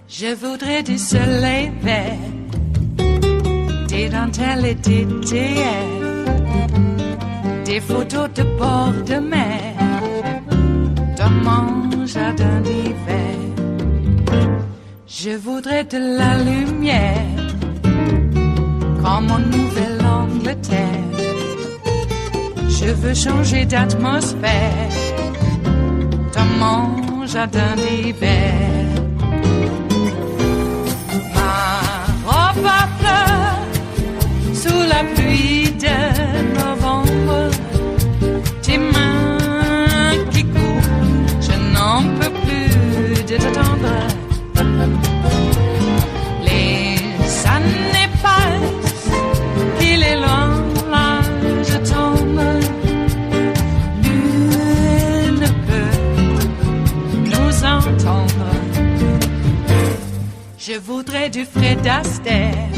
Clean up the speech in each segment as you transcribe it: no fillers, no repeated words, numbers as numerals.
Je voudrais du soleil vert, des dentelles et des théières, des photos de bord de mer, dans mon jardin d'hiver. Je voudrais de la lumière, comme en Nouvelle-Angleterre. Je veux changer d'atmosphère, dans mon jardin d'hiver. Ma fleur sous la pluie de novembre, tes mains qui courent, je n'en peux plus de t'attendre. Les années passent, il est loin, là je tombe. Nul ne peut nous entendre. Je voudrais du Fred Astaire,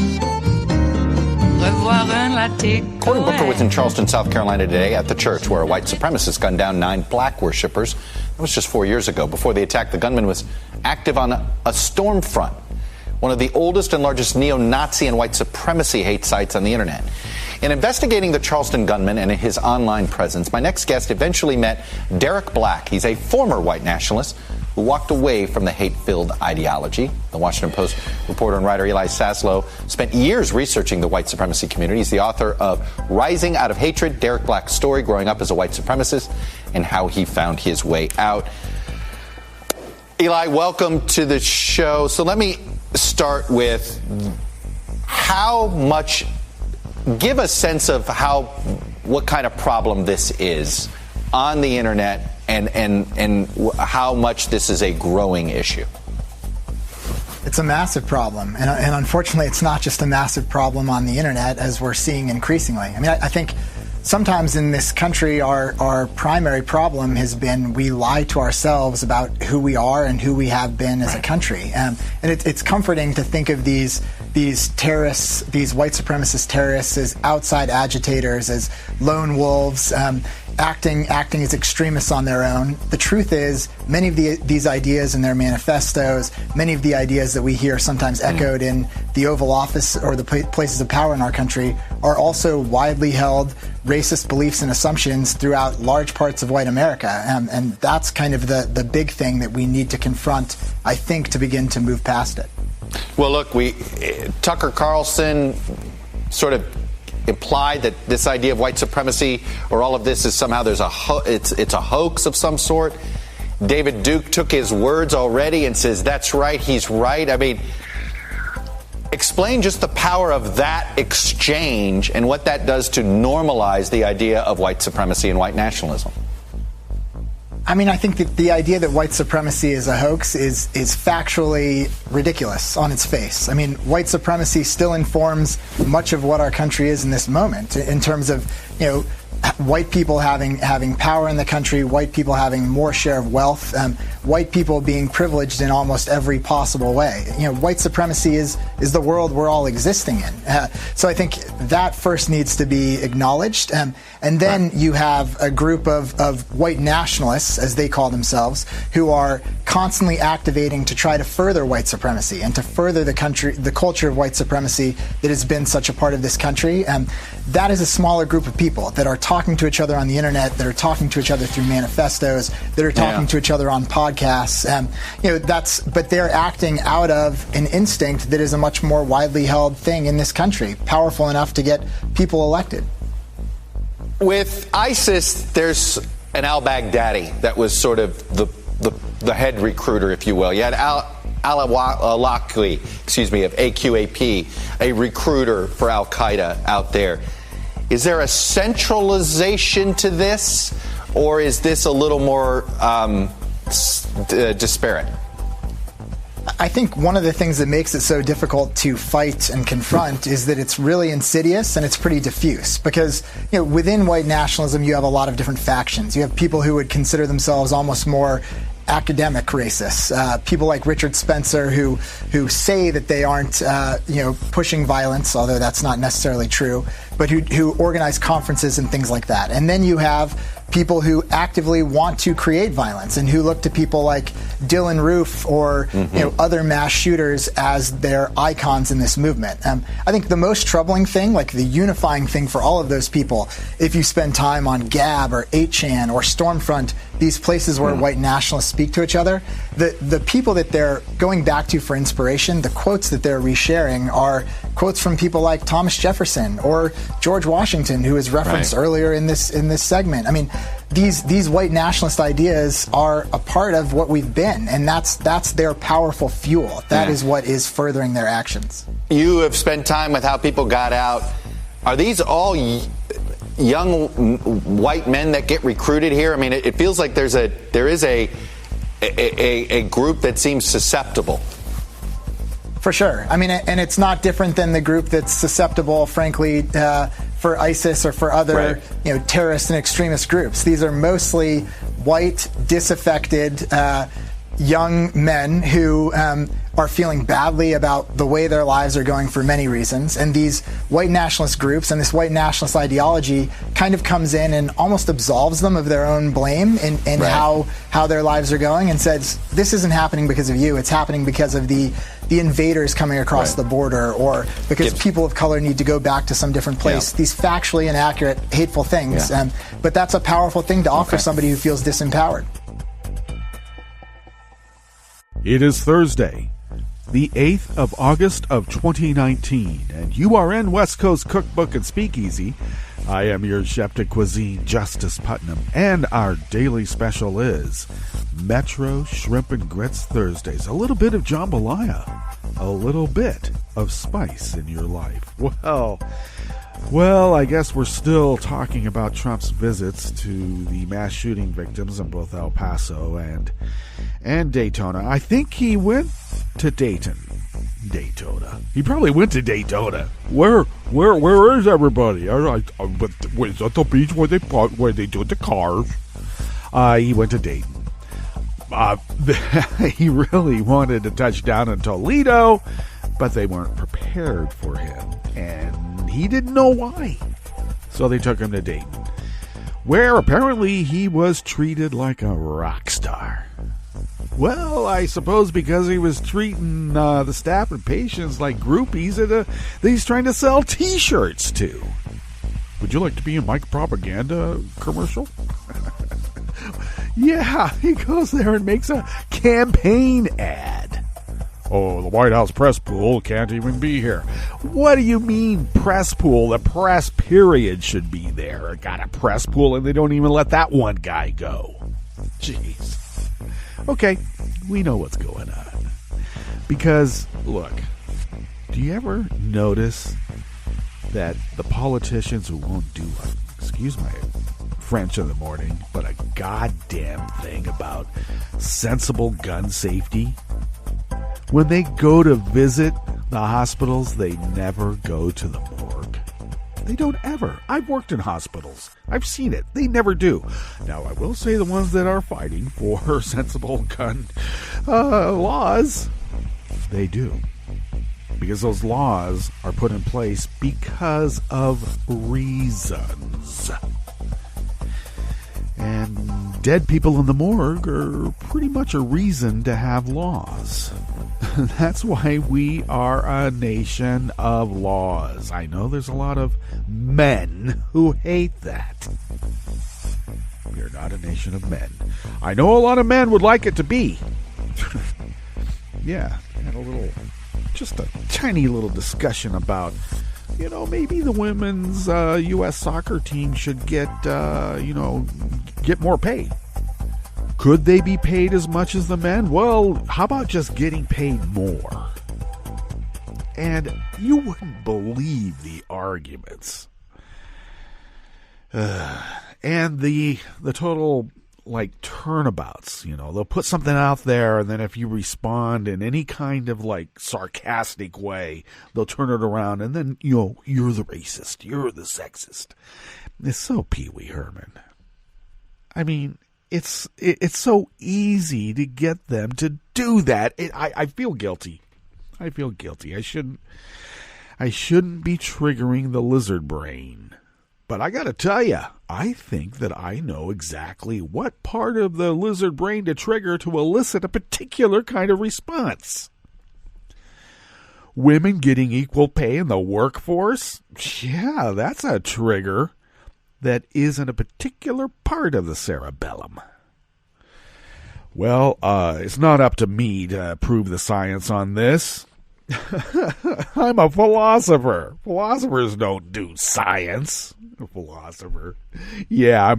revoir un latte. Cory Booker was in Charleston, South Carolina today at the church where a white supremacist gunned down 9 black worshippers. That was just 4 years ago. Before the attack, the gunman was active on a storm front, one of the oldest and largest neo-Nazi and white supremacy hate sites on the internet. In investigating the Charleston gunman and his online presence, my next guest eventually met Derek Black. He's a former white nationalist who walked away from the hate-filled ideology. The Washington Post reporter and writer Eli Saslow spent years researching the white supremacy community. He's the author of Rising Out of Hatred, Derek Black's story growing up as a white supremacist and how he found his way out. Eli, welcome to the show. So let me start with how much, give a sense of what kind of problem this is on the internet and how much this is a growing issue. It's a massive problem. And unfortunately, it's not just a massive problem on the internet, as we're seeing increasingly. I mean, I think sometimes in this country, our primary problem has been we lie to ourselves about who we are and who we have been as a country. And it's comforting to think of these terrorists, these white supremacist terrorists, as outside agitators, as lone wolves, acting as extremists on their own. The truth is, many of these ideas in their manifestos, many of the ideas that we hear sometimes echoed in the Oval Office or the places of power in our country are also widely held racist beliefs and assumptions throughout large parts of white America. And that's kind of the big thing that we need to confront, I think, to begin to move past it. Well, look, Tucker Carlson sort of implied that this idea of white supremacy or all of this is somehow it's a hoax of some sort. David Duke took his words already and says that's right, he's right. I mean, explain just the power of that exchange and what that does to normalize the idea of white supremacy and white nationalism. I mean, I think that the idea that white supremacy is a hoax is factually ridiculous on its face. I mean, white supremacy still informs much of what our country is in this moment in terms of, white people having power in the country, white people having more share of wealth, white people being privileged in almost every possible way. White supremacy is the world we're all existing in. So I think that first needs to be acknowledged. And then you have a group of white nationalists, as they call themselves, who are constantly activating to try to further white supremacy and to further the culture of white supremacy that has been such a part of this country. That is a smaller group of people that are talking to each other on the internet, that are talking to each other through manifestos, that are talking to each other on podcasts. But they're acting out of an instinct that is a much more widely held thing in this country, powerful enough to get people elected. With ISIS, there's an al-Baghdadi that was sort of the head recruiter, if you will. You had al-Awlaki, of AQAP, a recruiter for Al-Qaeda out there. Is there a centralization to this, or is this a little more disparate? I think one of the things that makes it so difficult to fight and confront is that it's really insidious and it's pretty diffuse. Because within white nationalism, you have a lot of different factions. You have people who would consider themselves almost more academic racists, people like Richard Spencer who say that they aren't pushing violence, although that's not necessarily true, but who organize conferences and things like that. And then you have people who actively want to create violence and who look to people like Dylan Roof or other mass shooters as their icons in this movement. I think the most troubling thing, like the unifying thing for all of those people, if you spend time on Gab or 8chan or Stormfront, these places where white nationalists speak to each other, the people that they're going back to for inspiration, the quotes that they're resharing are quotes from people like Thomas Jefferson or George Washington, who is referenced earlier in this segment. I mean, these white nationalist ideas are a part of what we've been, and that's their powerful fuel. That is what is furthering their actions. You have spent time with how people got out. Are these all young white men that get recruited here? I mean, it feels like there is a group that seems susceptible. For sure. I mean, and it's not different than the group that's susceptible, frankly, for ISIS or for other terrorist and extremist groups. These are mostly white, disaffected young men who are feeling badly about the way their lives are going for many reasons. And these white nationalist groups and this white nationalist ideology kind of comes in and almost absolves them of their own blame in how their lives are going, and says, this isn't happening because of you. It's happening because of the invaders coming across the border, or because people of color need to go back to some different place. These factually inaccurate, hateful things. But that's a powerful thing to offer somebody who feels disempowered. It is Thursday, the 8th of August of 2019, and you are in West Coast Cookbook and Speakeasy. I am your chef de cuisine, Justice Putnam, and our daily special is Metro Shrimp and Grits Thursdays. A little bit of jambalaya, a little bit of spice in your life. Well, I guess we're still talking about Trump's visits to the mass shooting victims in both El Paso and Daytona. I think he went to Daytona. He probably went to Daytona. Where is everybody? Is that the beach where they do the cars? He went to Dayton. He really wanted to touch down in Toledo, but they weren't prepared for him, and he didn't know why. So they took him to Dayton, where apparently he was treated like a rock star. Well, I suppose because he was treating the staff and patients like groupies that he's trying to sell T-shirts to. Would you like to be in my propaganda commercial? Yeah, he goes there and makes a campaign ad. Oh, the White House press pool can't even be here. What do you mean press pool? The press period should be there. Got a press pool and they don't even let that one guy go. Jeez. Okay, we know what's going on. Because, look, do you ever notice that the politicians who won't do, excuse my French in the morning, but a goddamn thing about sensible gun safety, when they go to visit the hospitals, they never go to the morgue. They don't ever. I've worked in hospitals. I've seen it. They never do. Now, I will say the ones that are fighting for sensible gun laws, they do. Because those laws are put in place because of reasons. And dead people in the morgue are pretty much a reason to have laws. That's why we are a nation of laws. I know there's a lot of men who hate that. We are not a nation of men. I know a lot of men would like it to be. Yeah, had just a tiny little discussion about, maybe the women's U.S. soccer team should get more pay. Could they be paid as much as the men? Well, how about just getting paid more? And you wouldn't believe the arguments. And the total like turnabouts. They'll put something out there, and then if you respond in any kind of like sarcastic way, they'll turn it around, and then you're the racist, you're the sexist. It's so Pee Wee Herman. I mean, it's so easy to get them to do that. I feel guilty. I feel guilty. I shouldn't be triggering the lizard brain. But I got to tell you, I think that I know exactly what part of the lizard brain to trigger to elicit a particular kind of response. Women getting equal pay in the workforce? Yeah, that's a trigger that isn't a particular part of the cerebellum. Well, it's not up to me to prove the science on this. I'm a philosopher. Philosophers don't do science. A philosopher. Yeah,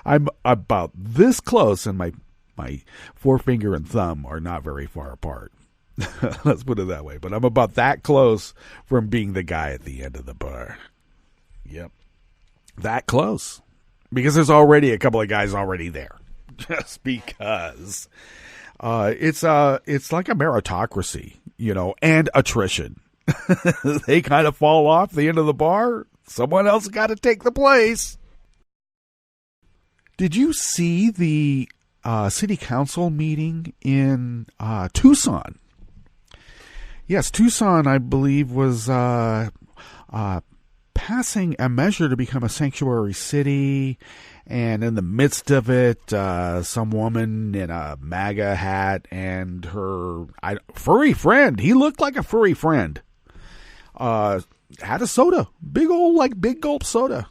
I'm about this close, and my forefinger and thumb are not very far apart. Let's put it that way. But I'm about that close from being the guy at the end of the bar. Yep. That close. Because there's already a couple of guys already there. Just because. It's like a meritocracy, and attrition. They kind of fall off the end of the bar. Someone else got to take the place. Did you see the city council meeting in Tucson? Yes, Tucson, I believe, was passing a measure to become a sanctuary city. And in the midst of it, some woman in a MAGA hat and her furry friend, he looked like a furry friend, had a soda, big gulp soda.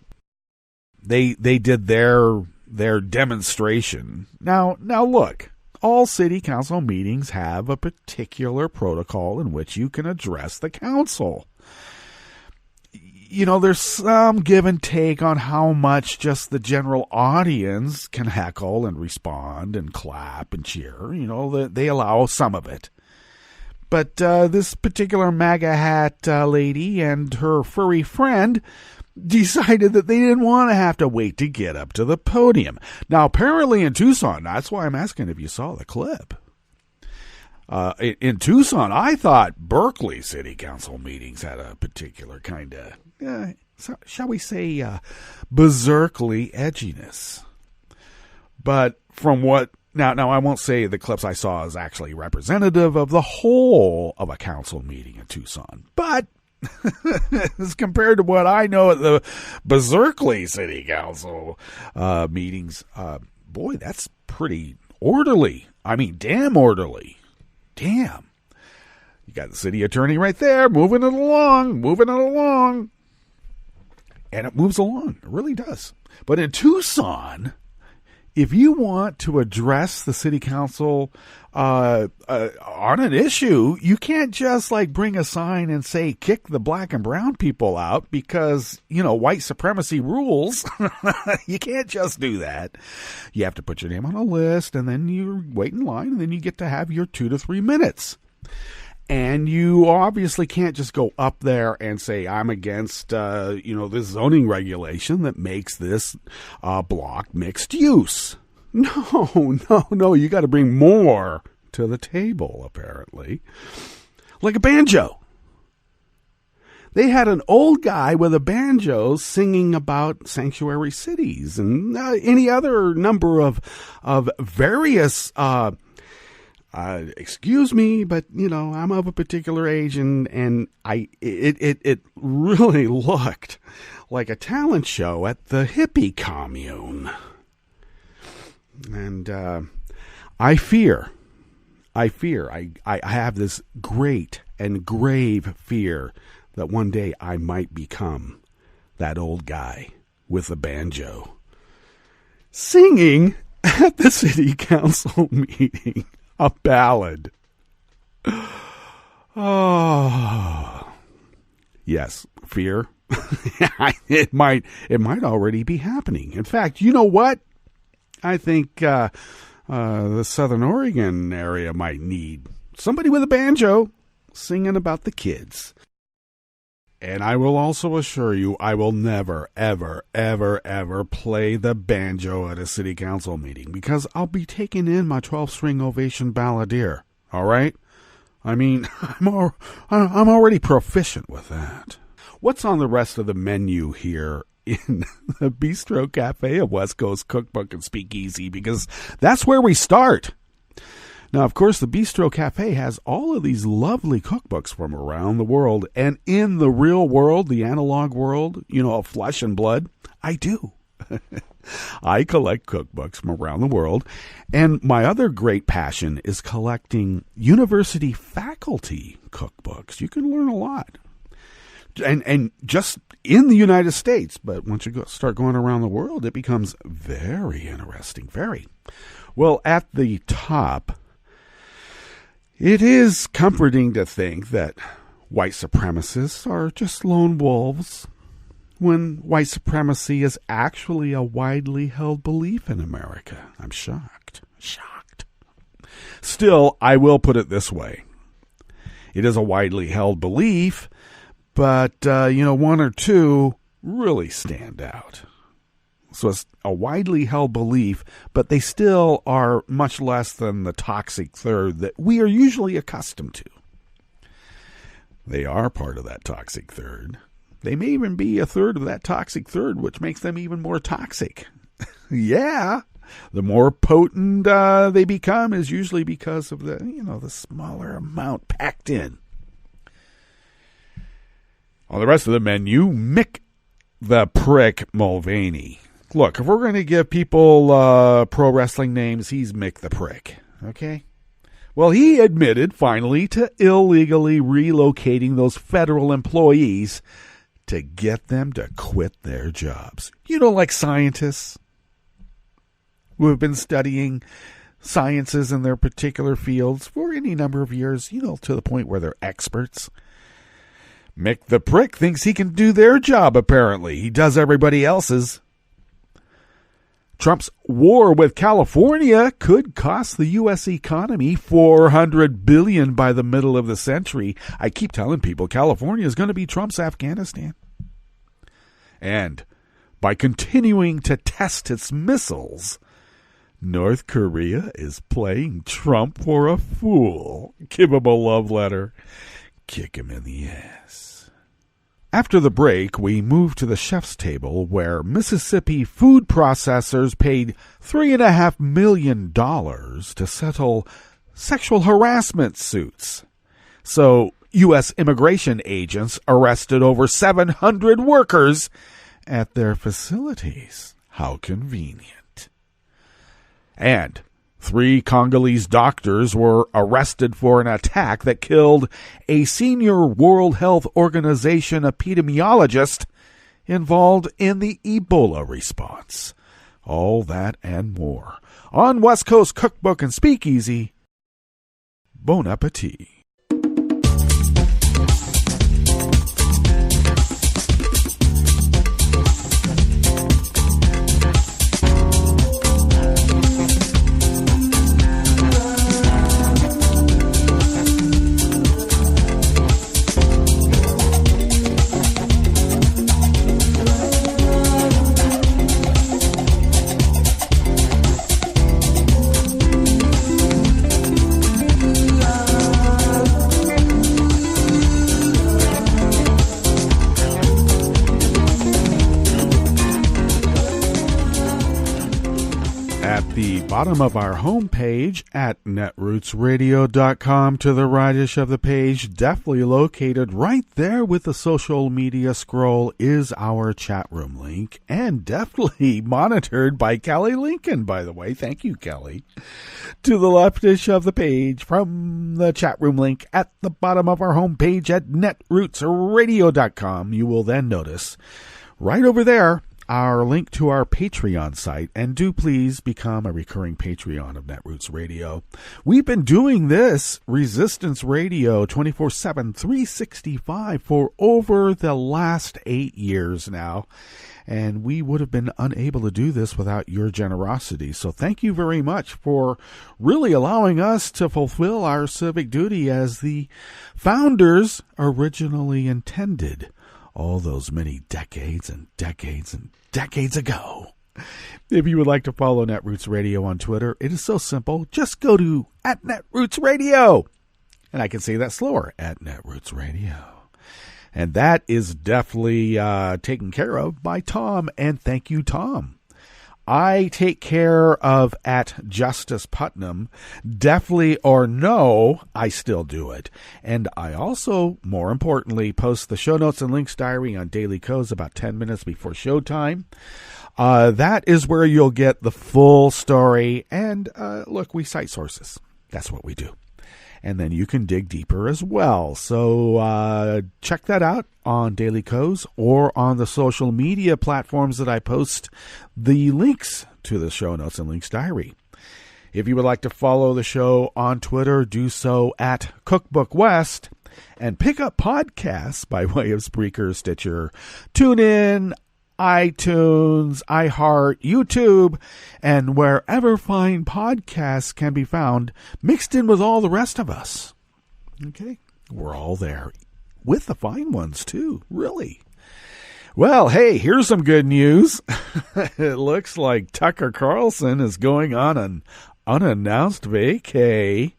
They did their demonstration. Now look, all city council meetings have a particular protocol in which you can address the council. There's some give and take on how much just the general audience can heckle and respond and clap and cheer. They allow some of it. But this particular MAGA hat lady and her furry friend decided that they didn't want to have to wait to get up to the podium. Now, apparently in Tucson, that's why I'm asking if you saw the clip. In Tucson, I thought Berkeley City Council meetings had a particular kind of, shall we say, berserkly edginess. But from what, now I won't say the clips I saw is actually representative of the whole of a council meeting in Tucson. But as compared to what I know at the Berkeley City Council meetings, boy, that's pretty orderly. I mean, damn orderly. Damn. You got the city attorney right there, moving it along. And it moves along. It really does. But in Tucson, if you want to address the city council on an issue, you can't just bring a sign and say, kick the black and brown people out because, white supremacy rules. You can't just do that. You have to put your name on a list, and then you wait in line, and then you get to have your 2 to 3 minutes. And you obviously can't just go up there and say, I'm against, this zoning regulation that makes this block mixed use. No. You got to bring more to the table, apparently. Like a banjo. They had an old guy with a banjo singing about sanctuary cities and any other number of various excuse me, but I'm of a particular age, and it really looked like a talent show at the hippie commune. And I have this great and grave fear that one day I might become that old guy with a banjo singing at the city council meeting. A ballad. Oh, yes, fear. It might already be happening. In fact, you know what? I think the Southern Oregon area might need somebody with a banjo singing about the kids. And I will also assure you, I will never, ever, ever, ever play the banjo at a city council meeting because I'll be taking in my 12-string Ovation balladeer. All right? I mean, I'm already proficient with that. What's on the rest of the menu here in the Bistro Cafe of West Coast Cookbook and Speakeasy? Because that's where we start. Now, of course, the Bistro Cafe has all of these lovely cookbooks from around the world. And in the real world, the analog world, of flesh and blood, I do. I collect cookbooks from around the world. And my other great passion is collecting university faculty cookbooks. You can learn a lot. And just in the United States. But once you start going around the world, it becomes very interesting. Very. Well, at the top, it is comforting to think that white supremacists are just lone wolves when white supremacy is actually a widely held belief in America. I'm shocked. Still, I will put it this way. It is a widely held belief, but, one or two really stand out. So it's a widely held belief, but they still are much less than the toxic third that we are usually accustomed to. They are part of that toxic third. They may even be a third of that toxic third, which makes them even more toxic. Yeah, the more potent they become is usually because of the smaller amount packed in. On the rest of the menu, Mick the Prick Mulvaney. Look, if we're going to give people pro wrestling names, he's Mick the Prick, okay? Well, he admitted, finally, to illegally relocating those federal employees to get them to quit their jobs. Like scientists who have been studying sciences in their particular fields for any number of years, to the point where they're experts. Mick the Prick thinks he can do their job, apparently. He does everybody else's. Trump's war with California could cost the U.S. economy $400 billion by the middle of the century. I keep telling people California is going to be Trump's Afghanistan. And by continuing to test its missiles, North Korea is playing Trump for a fool. Give him a love letter. Kick him in the ass. After the break, we moved to the chef's table where Mississippi food processors paid $3.5 million to settle sexual harassment suits. So U.S. immigration agents arrested over 700 workers at their facilities. How convenient. And 3 Congolese doctors were arrested for an attack that killed a senior World Health Organization epidemiologist involved in the Ebola response. All that and more on West Coast Cookbook and Speakeasy. Bon appetit. Bottom of our homepage at netrootsradio.com, to the rightish of the page, definitely located right there with the social media scroll, is our chat room link, and definitely monitored by Kelly Lincoln, by the way. Thank you, Kelly. To the leftish of the page from the chat room link at the bottom of our homepage at netrootsradio.com, you will then notice right over there our link to our Patreon site, and do please become a recurring Patreon of Netroots Radio. We've been doing this Resistance Radio 24/7, 365 for over the last 8 years now, and we would have been unable to do this without your generosity. So thank you very much for really allowing us to fulfill our civic duty as the founders originally intended. all those many decades and decades and decades ago. If you would like to follow Netroots Radio on Twitter, it is so simple. Just go to @NetrootsRadio. And I can say that slower, @NetrootsRadio. And that is definitely taken care of by Tom. And thank you, Tom. I take care of @Justice Putnam. Definitely or no, I still do it. And I also, more importantly, post the show notes and links diary on Daily Codes about 10 minutes before showtime. That is where you'll get the full story. And look, we cite sources. That's what we do. And then you can dig deeper as well. So check that out on Daily Codes or on the social media platforms that I post the links to the show notes and links diary. If you would like to follow the show on Twitter, do so @Cookbook West, and pick up podcasts by way of Spreaker, Stitcher, TuneIn, iTunes, iHeart, YouTube, and wherever fine podcasts can be found, mixed in with all the rest of us. Okay? We're all there. With the fine ones, too. Really. Well, hey, here's some good news. It looks like Tucker Carlson is going on an unannounced vacay.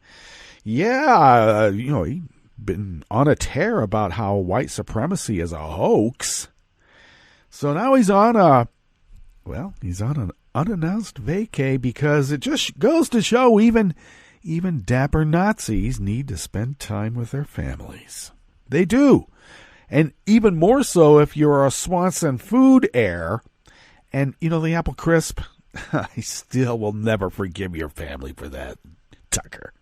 Yeah, he's been on a tear about how white supremacy is a hoax. So now he's on an unannounced vacay because it just goes to show even dapper Nazis need to spend time with their families. They do. And even more so if you're a Swanson food heir. And, the Apple Crisp, I still will never forgive your family for that, Tucker.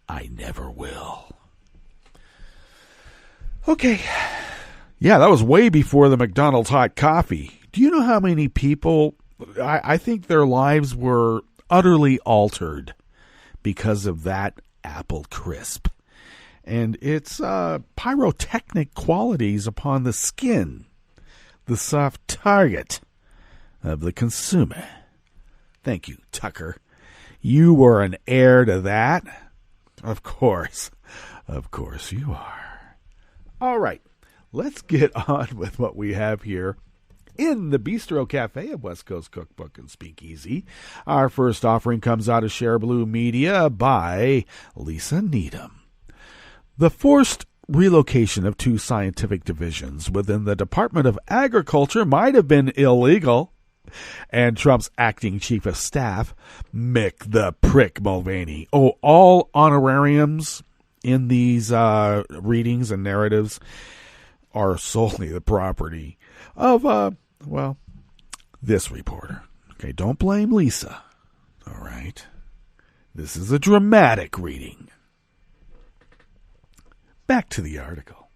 I never will. Okay. Yeah, that was way before the McDonald's hot coffee. Do you know how many people, I think their lives were utterly altered because of that Apple Crisp and its pyrotechnic qualities upon the skin, the soft target of the consumer. Thank you, Tucker. You were an heir to that. Of course you are. All right. Let's get on with what we have here in the Bistro Cafe of West Coast Cookbook and Speakeasy. Our first offering comes out of Share Blue Media by Lisa Needham. The forced relocation of 2 scientific divisions within the Department of Agriculture might have been illegal. And Trump's acting chief of staff, Mick the Prick Mulvaney. Oh, all honorariums in these readings and narratives are solely the property of, this reporter. Okay, don't blame Lisa. All right. This is a dramatic reading. Back to the article.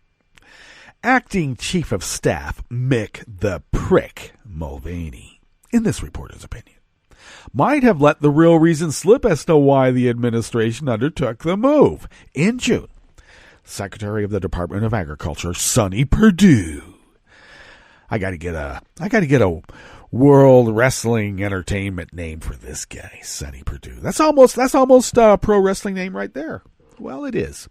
Acting Chief of Staff Mick the Prick Mulvaney, in this reporter's opinion, might have let the real reason slip as to why the administration undertook the move. In June, Secretary of the Department of Agriculture, Sonny Perdue. I got to get a World Wrestling Entertainment name for this guy, Sonny Perdue. That's almost a pro wrestling name right there. Well, it is.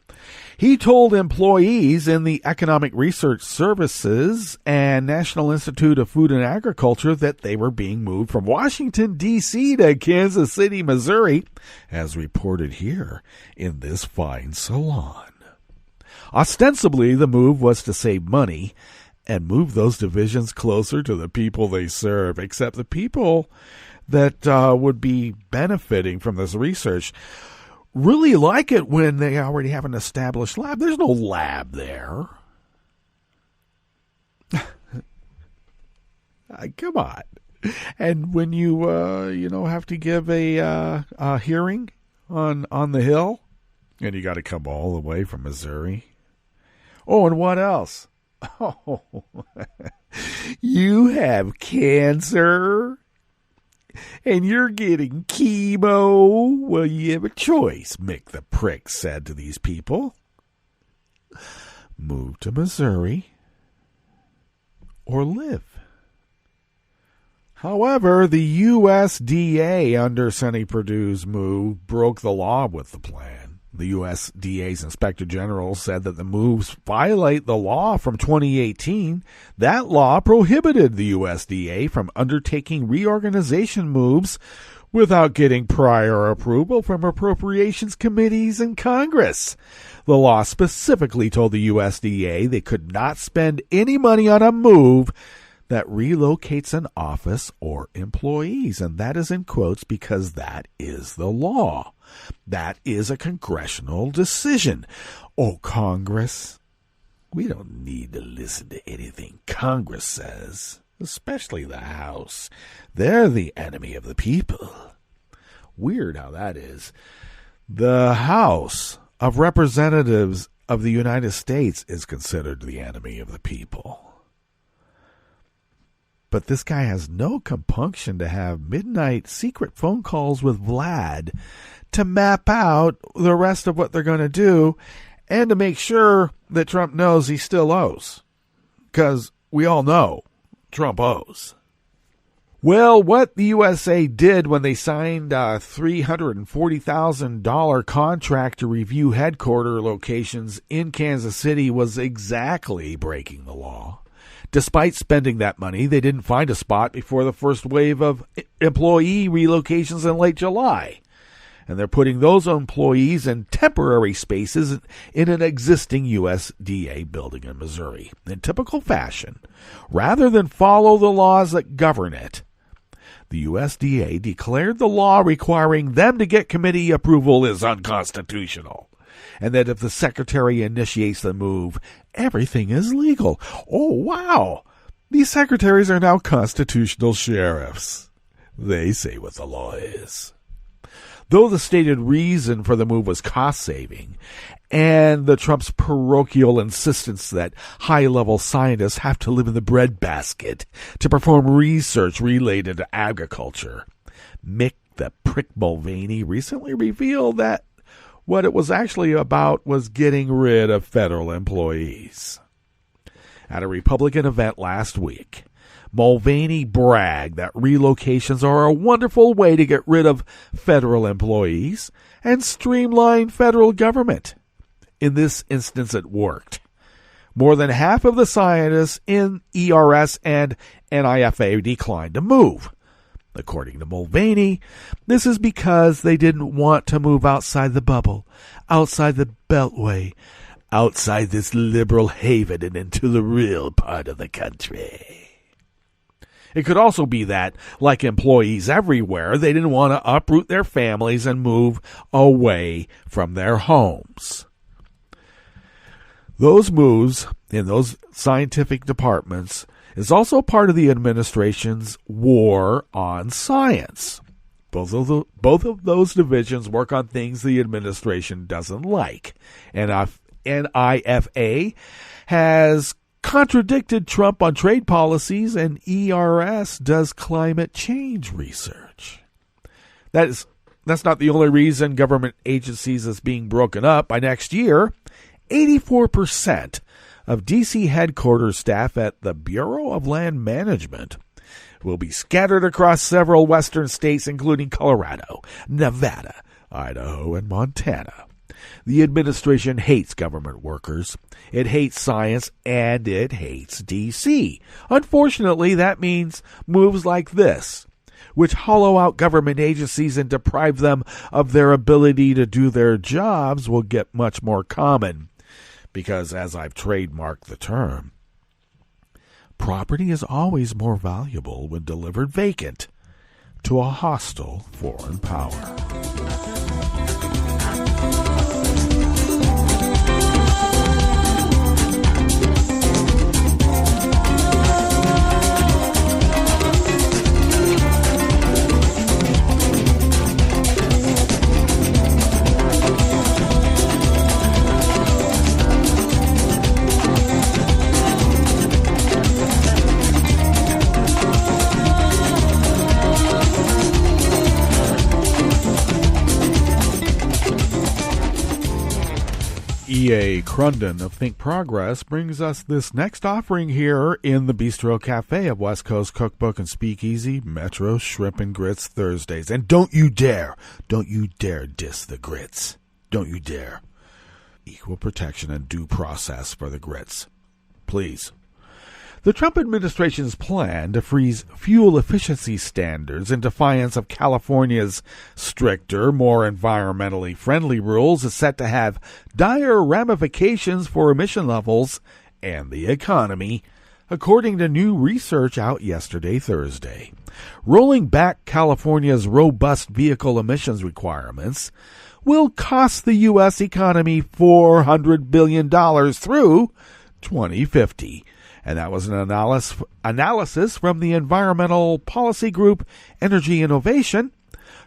He told employees in the Economic Research Services and National Institute of Food and Agriculture that they were being moved from Washington, D.C. to Kansas City, Missouri, as reported here in this fine salon. Ostensibly, the move was to save money and move those divisions closer to the people they serve, except the people that would be benefiting from this research really like it when they already have an established lab. There's no lab there. Come on. And when you have to give a hearing on the Hill, and you got to come all the way from Missouri. Oh, and what else? Oh, you have cancer and you're getting chemo. Well, you have a choice, Mick the Prick said to these people. Move to Missouri or live. However, the USDA under Sonny Perdue's move broke the law with the plan. The USDA's Inspector General said that the moves violate the law from 2018. That law prohibited the USDA from undertaking reorganization moves without getting prior approval from appropriations committees in Congress. The law specifically told the USDA they could not spend any money on a move that relocates an office or employees. And that is in quotes because that is the law. That is a congressional decision. Oh, Congress, we don't need to listen to anything Congress says, especially the House. They're the enemy of the people. Weird how that is. The House of Representatives of the United States is considered the enemy of the people. But this guy has no compunction to have midnight secret phone calls with Vlad to map out the rest of what they're going to do and to make sure that Trump knows he still owes. Because we all know Trump owes. Well, what the USA did when they signed a $340,000 contract to review headquarter locations in Kansas City was exactly breaking the law. Despite spending that money, they didn't find a spot before the first wave of employee relocations in late July. And they're putting those employees in temporary spaces in an existing USDA building in Missouri, in typical fashion, rather than follow the laws that govern it. The USDA declared the law requiring them to get committee approval is unconstitutional, and that if the secretary initiates the move, everything is legal. Oh, wow! These secretaries are now constitutional sheriffs. They say what the law is. Though the stated reason for the move was cost-saving, and the Trump's parochial insistence that high-level scientists have to live in the breadbasket to perform research related to agriculture, Mick the Prick Mulvaney recently revealed that what it was actually about was getting rid of federal employees. At a Republican event last week, Mulvaney bragged that relocations are a wonderful way to get rid of federal employees and streamline federal government. In this instance, it worked. More than half of the scientists in ERS and NIFA declined to move. According to Mulvaney, this is because they didn't want to move outside the bubble, outside the beltway, outside this liberal haven and into the real part of the country. It could also be that, like employees everywhere, they didn't want to uproot their families and move away from their homes. Those moves in those scientific departments is also part of the administration's war on science. Both of those divisions work on things the administration doesn't like. And NIFA has contradicted Trump on trade policies, and ERS does climate change research. That's not the only reason government agencies is being broken up. By next year, 84% of D.C. headquarters staff at the Bureau of Land Management will be scattered across several western states, including Colorado, Nevada, Idaho, and Montana. The administration hates government workers, it hates science, and it hates D.C. Unfortunately, that means moves like this, which hollow out government agencies and deprive them of their ability to do their jobs, will get much more common. Because, as I've trademarked the term, property is always more valuable when delivered vacant to a hostile foreign power. E.A. Crunden of Think Progress brings us this next offering here in the Bistro Cafe of West Coast Cookbook and Speakeasy, Metro Shrimp and Grits Thursdays. And don't you dare diss the grits. Don't you dare. Equal protection and due process for the grits. Please. The Trump administration's plan to freeze fuel efficiency standards in defiance of California's stricter, more environmentally friendly rules is set to have dire ramifications for emission levels and the economy, according to new research out yesterday, Thursday. Rolling back California's robust vehicle emissions requirements will cost the U.S. economy $400 billion through 2050. And that was an analysis from the environmental policy group Energy Innovation.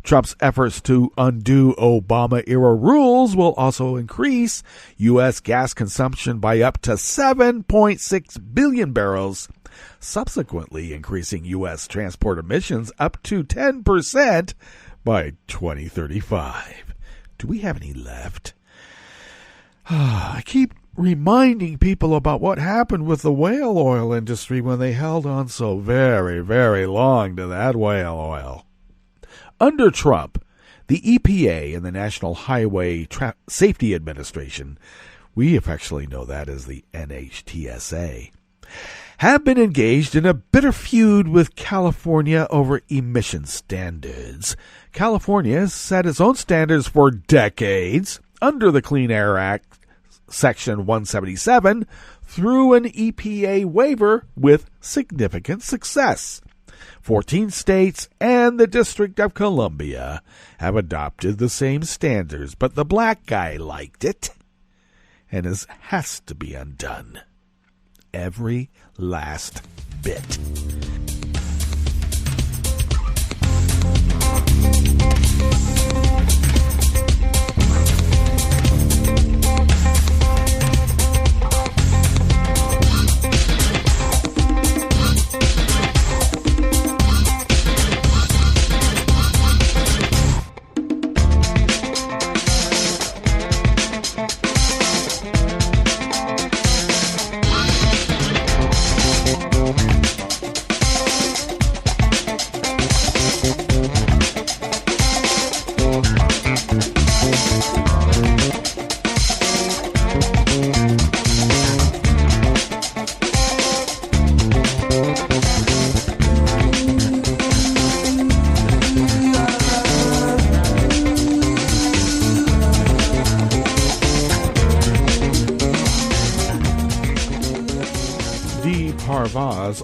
Trump's efforts to undo Obama-era rules will also increase U.S. gas consumption by up to 7.6 billion barrels, subsequently increasing U.S. transport emissions up to 10% by 2035. Do we have any left? I keep reminding people about what happened with the whale oil industry when they held on so very, very long to that whale oil. Under Trump, the EPA and the National Highway Safety Administration, we affectionately know that as the NHTSA, have been engaged in a bitter feud with California over emission standards. California has set its own standards for decades under the Clean Air Act, Section 177, through an EPA waiver with significant success. 14 states and the District of Columbia have adopted the same standards, but the black guy liked it and has to be undone. Every last bit.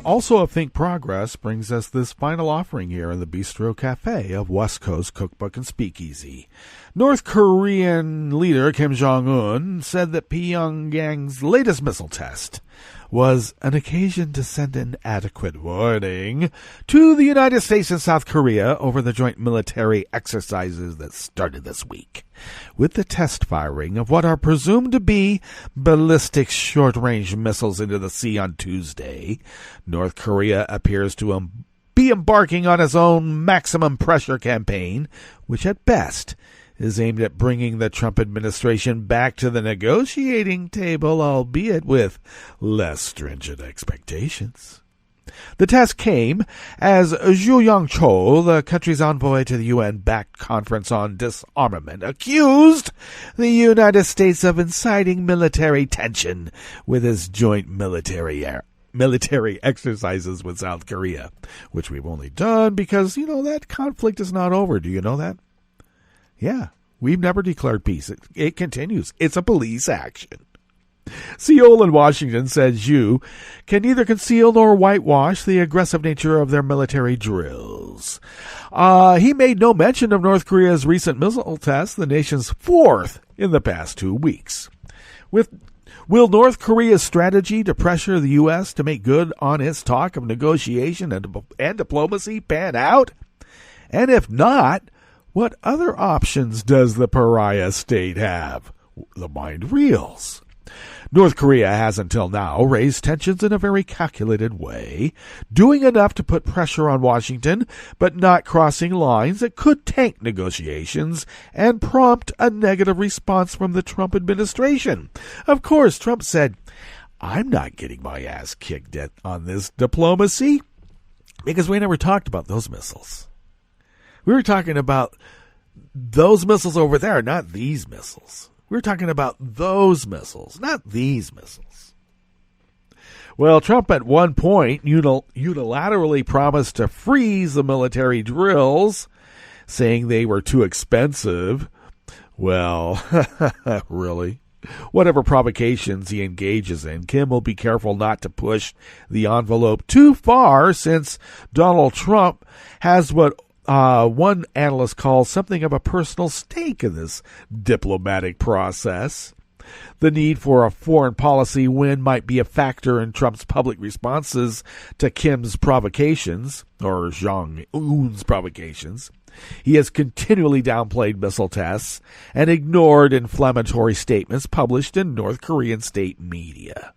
Also of Think Progress brings us this final offering here in the Bistro Cafe of West Coast Cookbook and Speakeasy. North Korean leader Kim Jong-un said that Pyongyang's latest missile test was an occasion to send an adequate warning to the United States and South Korea over the joint military exercises that started this week. With the test firing of what are presumed to be ballistic short-range missiles into the sea on Tuesday, North Korea appears to be embarking on its own maximum pressure campaign, which at best is aimed at bringing the Trump administration back to the negotiating table, albeit with less stringent expectations. The test came as Zhu Yangchou, the country's envoy to the UN-backed Conference on Disarmament, accused the United States of inciting military tension with its joint military exercises with South Korea, which we've only done because, that conflict is not over. Do you know that? Yeah, we've never declared peace. It continues. It's a police action. Seoul and Washington said Xu can neither conceal nor whitewash the aggressive nature of their military drills. He made no mention of North Korea's recent missile test, the nation's fourth in the past 2 weeks. Will North Korea's strategy to pressure the U.S. to make good on its talk of negotiation and diplomacy pan out? And if not, what other options does the pariah state have? The mind reels. North Korea has until now raised tensions in a very calculated way, doing enough to put pressure on Washington, but not crossing lines that could tank negotiations and prompt a negative response from the Trump administration. Of course, Trump said, I'm not getting my ass kicked on this diplomacy, because we never talked about those missiles. We were talking about those missiles over there, not these missiles. We're talking about those missiles, not these missiles. Well, Trump at one point unilaterally promised to freeze the military drills, saying they were too expensive. Well, really? Whatever provocations he engages in, Kim will be careful not to push the envelope too far, since Donald Trump has what one analyst calls something of a personal stake in this diplomatic process. The need for a foreign policy win might be a factor in Trump's public responses to Kim's provocations, or Jong-un's provocations. He has continually downplayed missile tests and ignored inflammatory statements published in North Korean state media.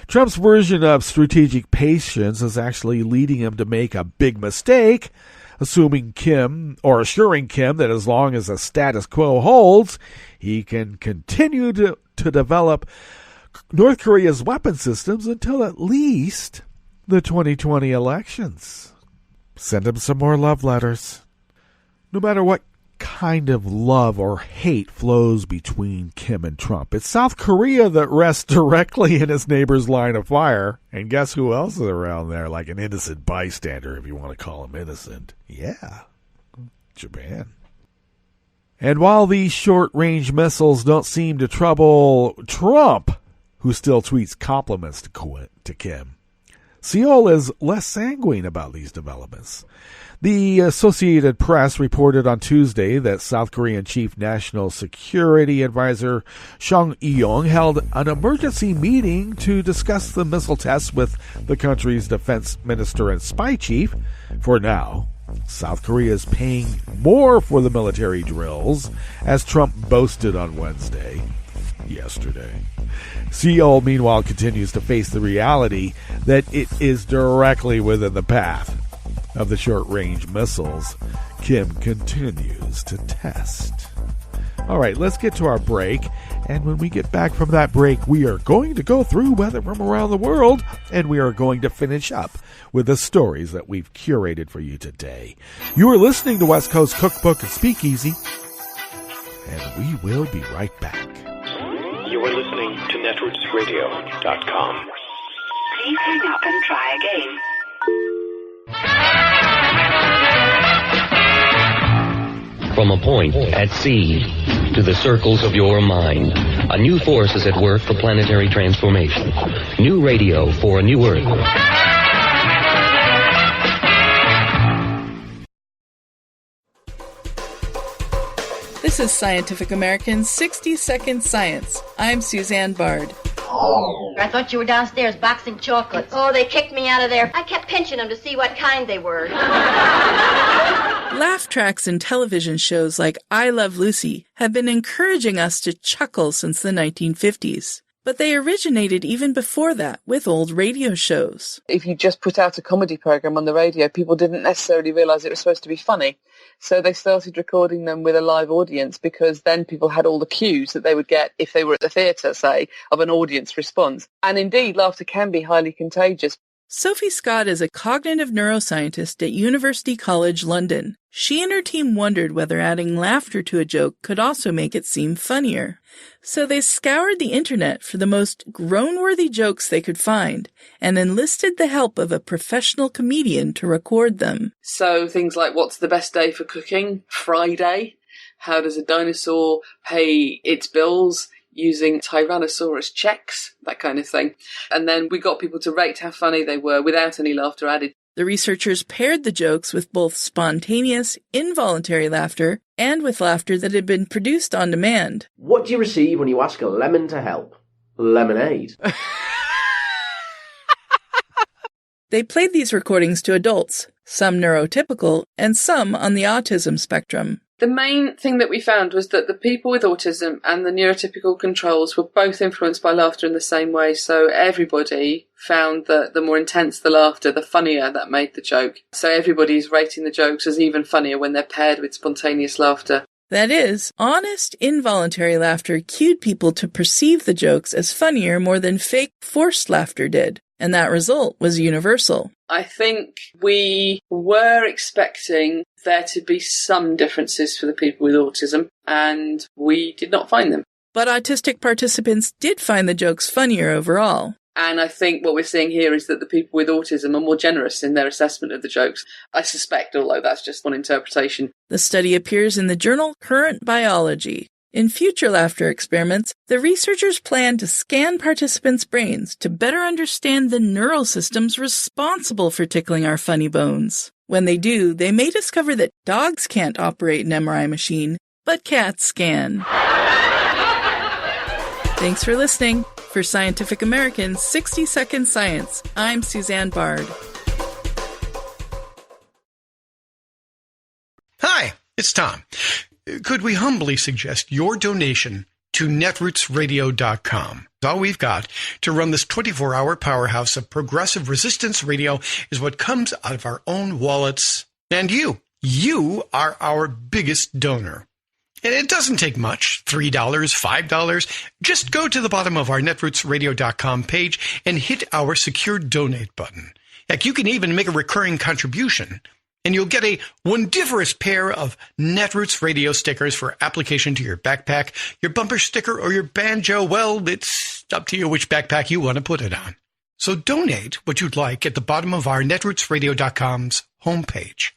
Trump's version of strategic patience is actually leading him to make a big mistake, assuring Kim that as long as the status quo holds, he can continue to develop North Korea's weapon systems until at least the 2020 elections. Send him some more love letters. No matter what kind of love or hate flows between Kim and Trump, it's South Korea that rests directly in its neighbor's line of fire. And guess who else is around there, like an innocent bystander, if you want to call him innocent? Yeah, Japan. And while these short-range missiles don't seem to trouble Trump, who still tweets compliments to Kim, Seoul is less sanguine about these developments. The Associated Press reported on Tuesday that South Korean Chief National Security Advisor Chung Eui-yong held an emergency meeting to discuss the missile tests with the country's defense minister and spy chief. For now, South Korea is paying more for the military drills, as Trump boasted on yesterday. Seoul, meanwhile, continues to face the reality that it is directly within the path of the short-range missiles Kim continues to test. All right, let's get to our break. And when we get back from that break, we are going to go through weather from around the world, and we are going to finish up with the stories that we've curated for you today. You are listening to West Coast Cookbook and Speakeasy, and we will be right back. You are listening to netrootsradio.com. Please hang up and try again. From a point at sea to the circles of your mind, a new force is at work for planetary transformation. New radio for a new Earth. This is Scientific American's 60-Second Science. I'm Suzanne Bard. I thought you were downstairs boxing chocolates. Oh, they kicked me out of there. I kept pinching them to see what kind they were. Laugh tracks in television shows like I Love Lucy have been encouraging us to chuckle since the 1950s. But they originated even before that with old radio shows. If you just put out a comedy program on the radio, people didn't necessarily realise it was supposed to be funny. So they started recording them with a live audience, because then people had all the cues that they would get if they were at the theatre, say, of an audience response. And indeed, laughter can be highly contagious. Sophie Scott is a cognitive neuroscientist at University College London. She and her team wondered whether adding laughter to a joke could also make it seem funnier. So they scoured the internet for the most groan-worthy jokes they could find and enlisted the help of a professional comedian to record them. So things like, what's the best day for cooking? Friday. How does a dinosaur pay its bills? Using Tyrannosaurus checks, that kind of thing. And then we got people to rate how funny they were without any laughter added. The researchers paired the jokes with both spontaneous, involuntary laughter and with laughter that had been produced on demand. What do you receive when you ask a lemon to help? Lemonade. They played these recordings to adults, some neurotypical and some on the autism spectrum. The main thing that we found was that the people with autism and the neurotypical controls were both influenced by laughter in the same way. So everybody found that the more intense the laughter, the funnier that made the joke. So everybody's rating the jokes as even funnier when they're paired with spontaneous laughter. That is, honest, involuntary laughter cued people to perceive the jokes as funnier more than fake, forced laughter did. And that result was universal. I think we were expecting there to be some differences for the people with autism, and we did not find them. But autistic participants did find the jokes funnier overall. And I think what we're seeing here is that the people with autism are more generous in their assessment of the jokes. I suspect, although that's just one interpretation. The study appears in the journal Current Biology. In future laughter experiments, the researchers plan to scan participants' brains to better understand the neural systems responsible for tickling our funny bones. When they do, they may discover that dogs can't operate an MRI machine, but cats can. Thanks for listening. For Scientific American's 60-Second Science, I'm Suzanne Bard. Hi, it's Tom. Could we humbly suggest your donation to netrootsradio.com? All we've got to run this 24-hour powerhouse of progressive resistance radio is what comes out of our own wallets. And you are our biggest donor. And it doesn't take much, $3, $5. Just go to the bottom of our netrootsradio.com page and hit our secure donate button. Heck, you can even make a recurring contribution, and you'll get a wondiferous pair of Netroots radio stickers for application to your backpack, your bumper sticker, or your banjo. Well, it's up to you which backpack you want to put it on. So donate what you'd like at the bottom of our netrootsradio.com's homepage,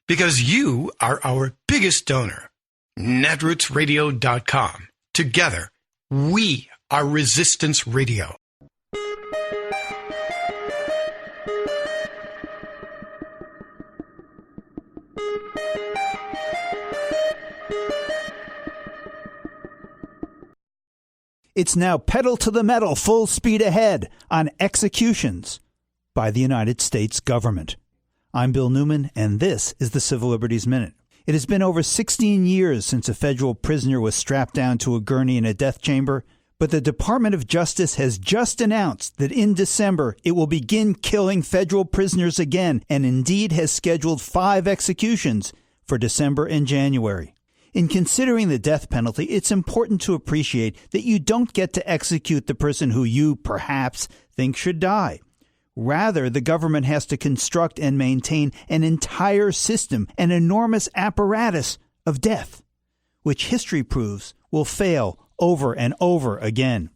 because you are our biggest donor. netrootsradio.com. Together, we are Resistance Radio. It's now pedal to the metal, full speed ahead on executions by the United States government. I'm Bill Newman, and this is the Civil Liberties Minute. It has been over 16 years since a federal prisoner was strapped down to a gurney in a death chamber, but the Department of Justice has just announced that in December it will begin killing federal prisoners again, and indeed has scheduled 5 executions for December and January. In considering the death penalty, it's important to appreciate that you don't get to execute the person who you, perhaps, think should die. Rather, the government has to construct and maintain an entire system, an enormous apparatus of death, which history proves will fail over and over again.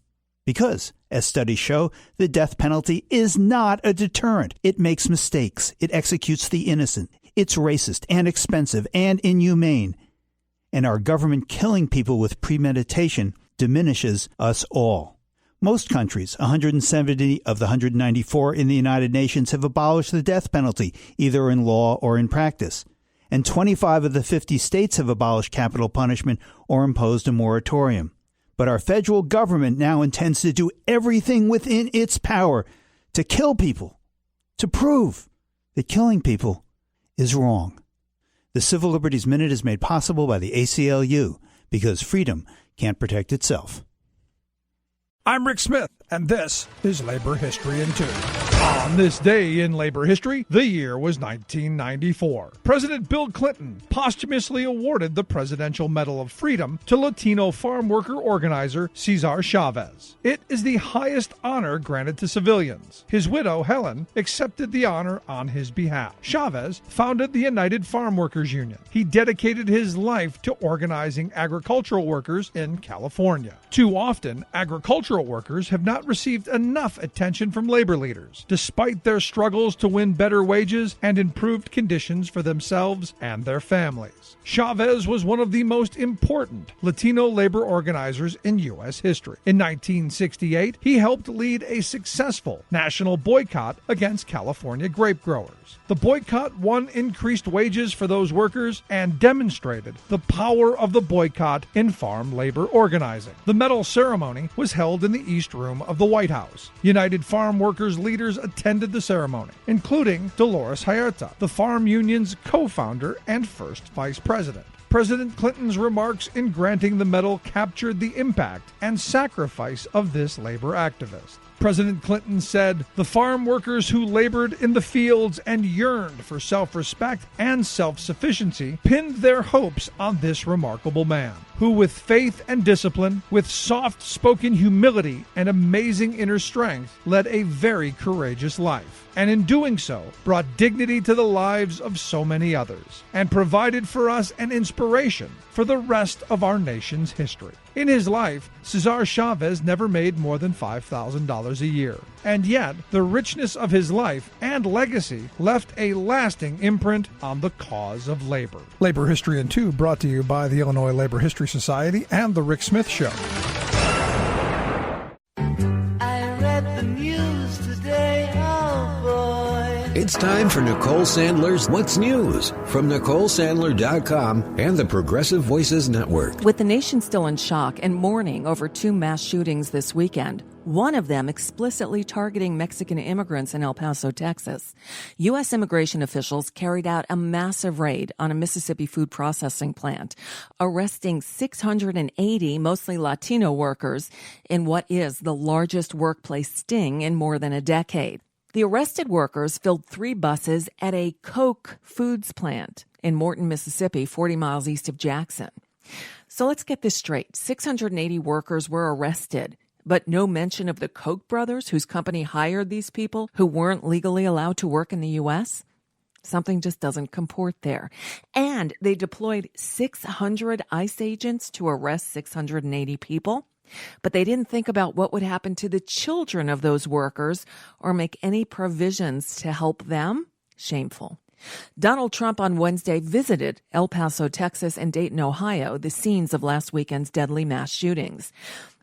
Because, as studies show, the death penalty is not a deterrent. It makes mistakes. It executes the innocent. It's racist and expensive and inhumane. And our government killing people with premeditation diminishes us all. Most countries, 170 of the 194 in the United Nations, have abolished the death penalty, either in law or in practice. And 25 of the 50 states have abolished capital punishment or imposed a moratorium. But our federal government now intends to do everything within its power to kill people, to prove that killing people is wrong. The Civil Liberties Minute is made possible by the ACLU, because freedom can't protect itself. I'm Rick Smith, and this is Labor History in 2. On this day in labor history, the year was 1994. President Bill Clinton posthumously awarded the Presidential Medal of Freedom to Latino farm worker organizer Cesar Chavez. It is the highest honor granted to civilians. His widow, Helen, accepted the honor on his behalf. Chavez founded the United Farm Workers Union. He dedicated his life to organizing agricultural workers in California. Too often, agricultural workers have not received enough attention from labor leaders, despite their struggles to win better wages and improved conditions for themselves and their families. Chavez was one of the most important Latino labor organizers in U.S. history. In 1968, he helped lead a successful national boycott against California grape growers. The boycott won increased wages for those workers and demonstrated the power of the boycott in farm labor organizing. The medal ceremony was held in the East Room of the White House. United Farm Workers leaders attended the ceremony, including Dolores Huerta, the farm union's co-founder and first vice president. President Clinton's remarks in granting the medal captured the impact and sacrifice of this labor activist. President Clinton said, "The farm workers who labored in the fields and yearned for self-respect and self-sufficiency pinned their hopes on this remarkable man, who with faith and discipline, with soft-spoken humility and amazing inner strength, led a very courageous life, and in doing so, brought dignity to the lives of so many others, and provided for us an inspiration for the rest of our nation's history." In his life, Cesar Chavez never made more than $5,000 a year. And yet, the richness of his life and legacy left a lasting imprint on the cause of labor. Labor History in 2 brought to you by the Illinois Labor History Society and The Rick Smith Show. I read the news today, oh boy. It's time for Nicole Sandler's What's News from NicoleSandler.com and the Progressive Voices Network. With the nation still in shock and mourning over 2 mass shootings this weekend, one of them explicitly targeting Mexican immigrants in El Paso, Texas, U.S. immigration officials carried out a massive raid on a Mississippi food processing plant, arresting 680 mostly Latino workers in what is the largest workplace sting in more than a decade. The arrested workers filled 3 buses at a Coke Foods plant in Morton, Mississippi, 40 miles east of Jackson. So let's get this straight. 680 workers were arrested, but no mention of the Koch brothers whose company hired these people who weren't legally allowed to work in the U.S.? Something just doesn't comport there. And they deployed 600 ICE agents to arrest 680 people. But they didn't think about what would happen to the children of those workers or make any provisions to help them. Shameful. Donald Trump on Wednesday visited El Paso, Texas, and Dayton, Ohio, the scenes of last weekend's deadly mass shootings.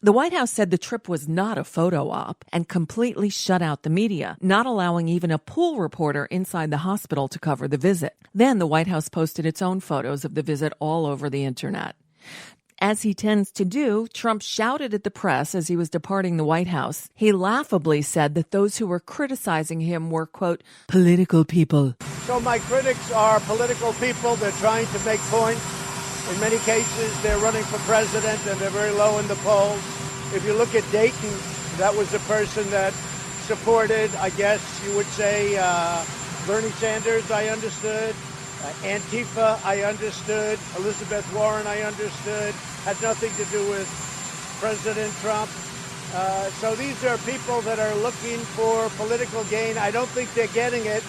The White House said the trip was not a photo op and completely shut out the media, not allowing even a pool reporter inside the hospital to cover the visit. Then the White House posted its own photos of the visit all over the internet. As he tends to do, Trump shouted at the press as he was departing the White House. He laughably said that those who were criticizing him were, quote, political people. So my critics are political people. They're trying to make points. In many cases, they're running for president and they're very low in the polls. If you look at Dayton, that was a person that supported, I guess you would say, Bernie Sanders, I understood. Antifa, I understood. Elizabeth Warren, I understood. Had nothing to do with President Trump. So these are people that are looking for political gain. I don't think they're getting it.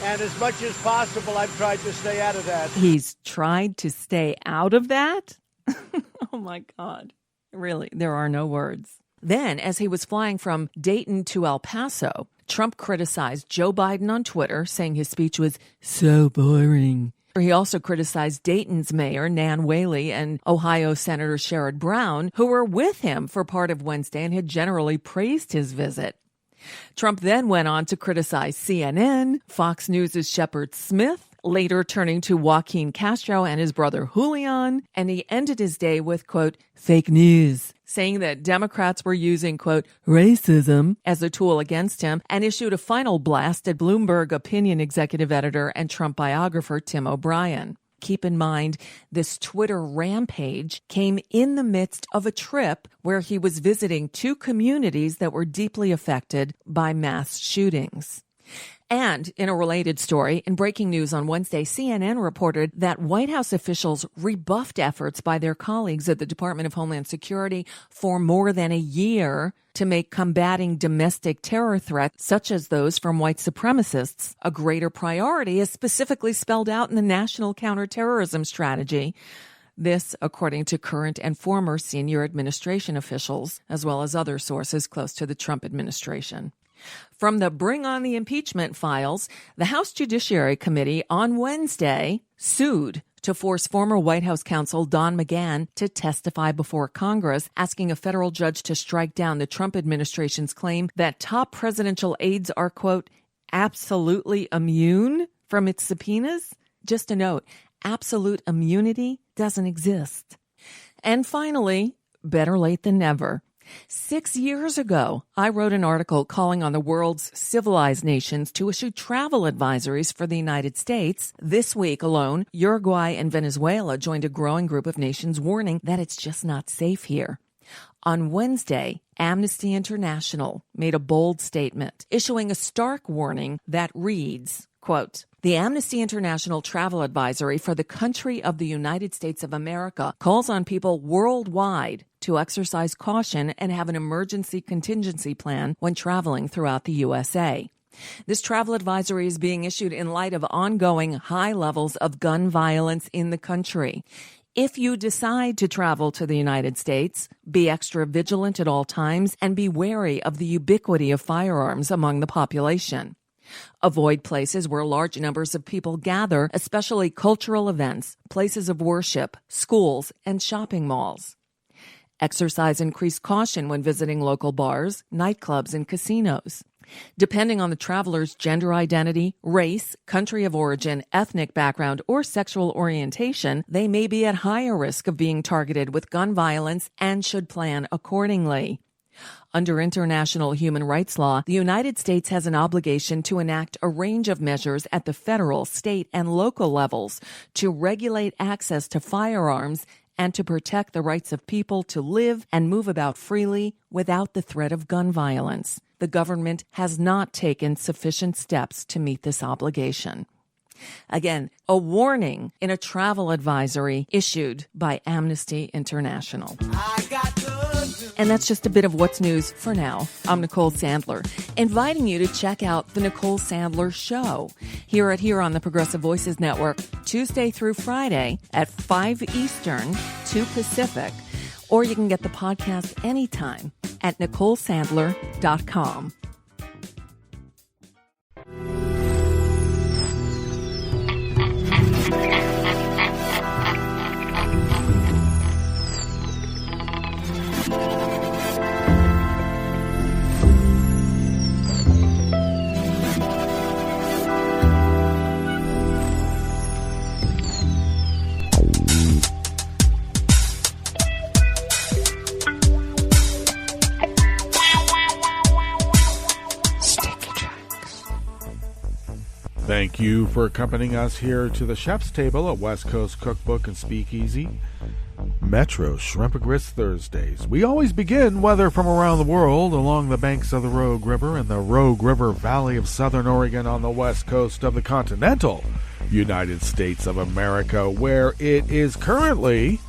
And as much as possible, I've tried to stay out of that. He's tried to stay out of that? Oh, my God. Really, there are no words. Then, as he was flying from Dayton to El Paso, Trump criticized Joe Biden on Twitter, saying his speech was so boring. He also criticized Dayton's mayor, Nan Whaley, and Ohio Senator Sherrod Brown, who were with him for part of Wednesday and had generally praised his visit. Trump then went on to criticize CNN, Fox News' Shepard Smith, later turning to Joaquin Castro and his brother Julian, and he ended his day with, quote, fake news, saying that Democrats were using, quote, racism as a tool against him, and issued a final blast at Bloomberg opinion executive editor and Trump biographer Tim O'Brien. Keep in mind, this Twitter rampage came in the midst of a trip where he was visiting 2 communities that were deeply affected by mass shootings. And in a related story, in breaking news on Wednesday, CNN reported that White House officials rebuffed efforts by their colleagues at the Department of Homeland Security for more than a year to make combating domestic terror threats, such as those from white supremacists, a greater priority, as specifically spelled out in the National Counterterrorism Strategy. This, according to current and former senior administration officials, as well as other sources close to the Trump administration. From the Bring on the Impeachment files, the House Judiciary Committee on Wednesday sued to force former White House counsel Don McGahn to testify before Congress, asking a federal judge to strike down the Trump administration's claim that top presidential aides are, quote, absolutely immune from its subpoenas. Just a note, absolute immunity doesn't exist. And finally, better late than never. 6 years ago, I wrote an article calling on the world's civilized nations to issue travel advisories for the United States. This week alone, Uruguay and Venezuela joined a growing group of nations warning that it's just not safe here. On Wednesday, Amnesty International made a bold statement, issuing a stark warning that reads, quote, "The Amnesty International Travel Advisory for the country of the United States of America calls on people worldwide to exercise caution and have an emergency contingency plan when traveling throughout the USA. This travel advisory is being issued in light of ongoing high levels of gun violence in the country. If you decide to travel to the United States, be extra vigilant at all times and be wary of the ubiquity of firearms among the population. Avoid places where large numbers of people gather, especially cultural events, places of worship, schools, and shopping malls. Exercise increased caution when visiting local bars, nightclubs, and casinos. Depending on the traveler's gender identity, race, country of origin, ethnic background, or sexual orientation, they may be at higher risk of being targeted with gun violence and should plan accordingly. Under international human rights law, the United States has an obligation to enact a range of measures at the federal, state, and local levels to regulate access to firearms and to protect the rights of people to live and move about freely without the threat of gun violence. The government has not taken sufficient steps to meet this obligation." Again, a warning in a travel advisory issued by Amnesty International. And that's just a bit of what's news for now. I'm Nicole Sandler, inviting you to check out The Nicole Sandler Show. Hear it here on the Progressive Voices Network, Tuesday through Friday at 5 Eastern, 2 Pacific. Or you can get the podcast anytime at NicoleSandler.com. Thank you for accompanying us here to the chef's table at West Coast Cookbook and Speakeasy. Metro Shrimp and Grits Thursdays. We always begin weather from around the world along the banks of the Rogue River and the Rogue River Valley of Southern Oregon on the west coast of the continental United States of America, where it is currently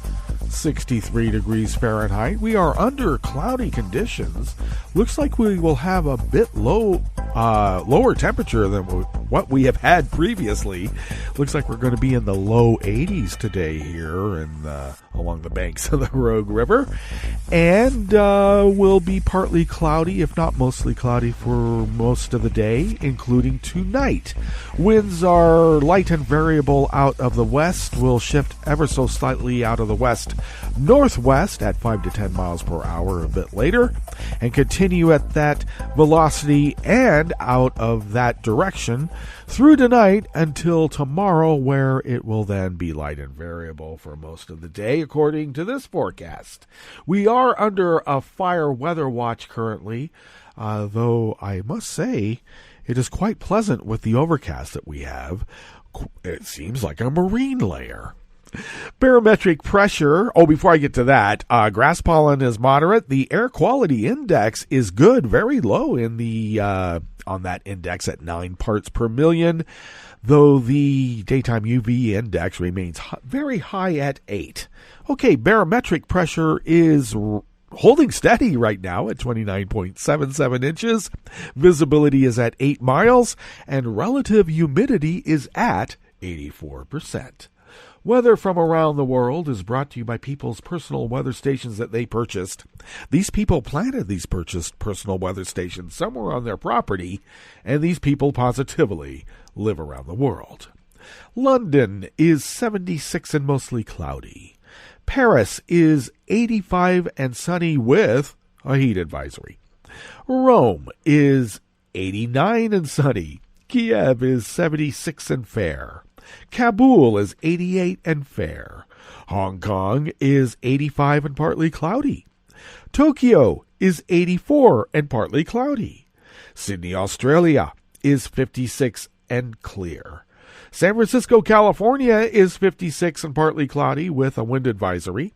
63 degrees Fahrenheit. We are under cloudy conditions. Looks like we will have a bit lower temperature than what we have had previously. Looks like we're going to be in the low 80s today here and along the banks of the Rogue River. And will be partly cloudy, if not mostly cloudy, for most of the day, including tonight. Winds are light and variable out of the west. Will shift ever so slightly out of the west northwest at 5 to 10 miles per hour a bit later, and continue at that velocity and out of that direction through tonight until tomorrow, where it will then be light and variable for most of the day, according to this forecast. We are under a fire weather watch currently, though I must say it is quite pleasant with the overcast that we have. It seems like a marine layer. Barometric pressure. Before I get to that, grass pollen is moderate. The air quality index is good, very low in the on that index at 9 parts per million, though the daytime UV index remains very high at 8. Okay, barometric pressure is holding steady right now at 29.77 inches. Visibility is at 8 miles, and relative humidity is at 84%. Weather from around the world is brought to you by people's personal weather stations that they purchased. These people planted these purchased personal weather stations somewhere on their property, and these people positively live around the world. London is 76 and mostly cloudy. Paris is 85 and sunny with a heat advisory. Rome is 89 and sunny. Kiev is 76 and fair. Kabul is 88 and fair. Hong Kong is 85 and partly cloudy. Tokyo is 84 and partly cloudy. Sydney, Australia is 56 and clear. San Francisco, California is 56 and partly cloudy with a wind advisory.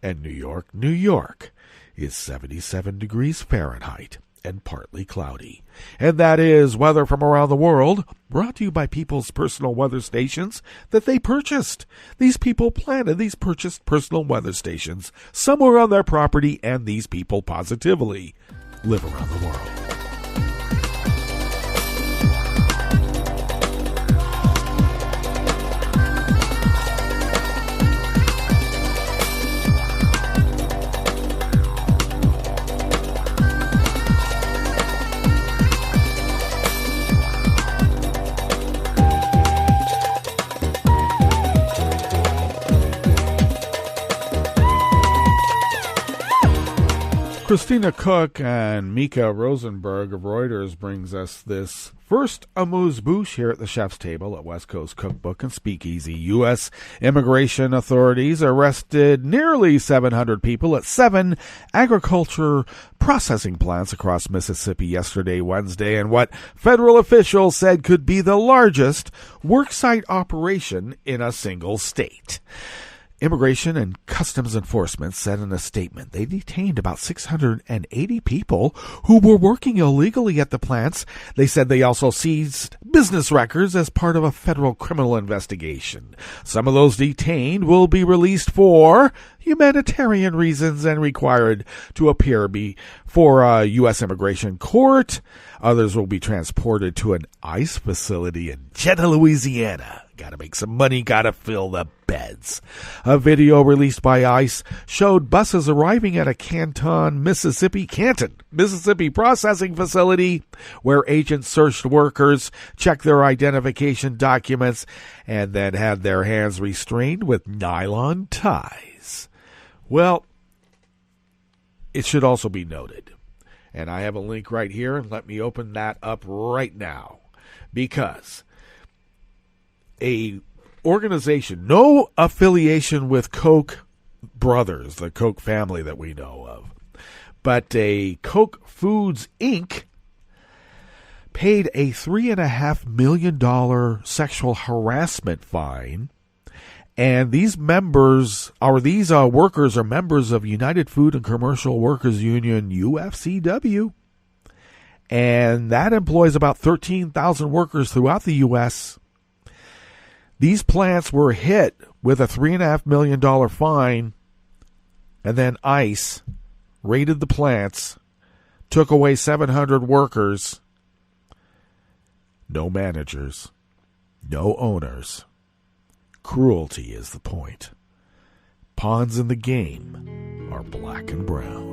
And New York, New York is 77 degrees Fahrenheit and partly cloudy. And that is weather from around the world, brought to you by people's personal weather stations that they purchased. These people planted these purchased personal weather stations somewhere on their property, and these people positively live around the world. Christina Cook and Mika Rosenberg of Reuters brings us this first amuse-bouche here at the chef's table at West Coast Cookbook and Speakeasy. U.S. immigration authorities arrested nearly 700 people at 7 agriculture processing plants across Mississippi yesterday, Wednesday, in what federal officials said could be the largest worksite operation in a single state. Immigration and Customs Enforcement said in a statement they detained about 680 people who were working illegally at the plants. They said they also seized business records as part of a federal criminal investigation. Some of those detained will be released for humanitarian reasons and required to appear before a U.S. immigration court. Others will be transported to an ICE facility in Jetta, Louisiana. Gotta make some money, gotta fill the beds. A video released by ICE showed buses arriving at a Canton, Mississippi processing facility where agents searched workers, checked their identification documents, and then had their hands restrained with nylon ties. Well, it should also be noted, and I have a link right here, and let me open that up right now, because a organization, no affiliation with Koch brothers, the Koch family that we know of, but a Koch Foods Inc. paid a $3.5 million sexual harassment fine. And these workers are members of United Food and Commercial Workers Union, UFCW. And that employs about 13,000 workers throughout the U.S. These plants were hit with a $3.5 million fine, and then ICE raided the plants, took away 700 workers. No managers, no owners. Cruelty is the point. Pawns in the game are black and brown.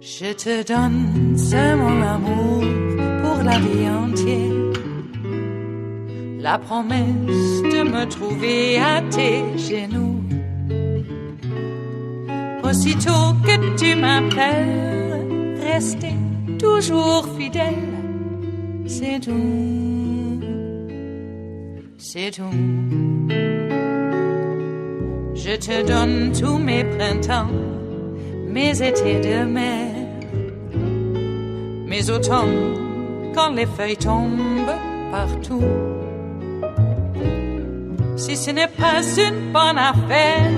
Je te donne ce mon amour pour la vie entière. La promesse de me trouver à tes genoux. Aussitôt que tu m'appelles, rester toujours fidèle. C'est tout, c'est tout. Je te donne tous mes printemps, mes étés de mer. Mes automnes, quand les feuilles tombent partout. Si ce n'est pas une bonne affaire,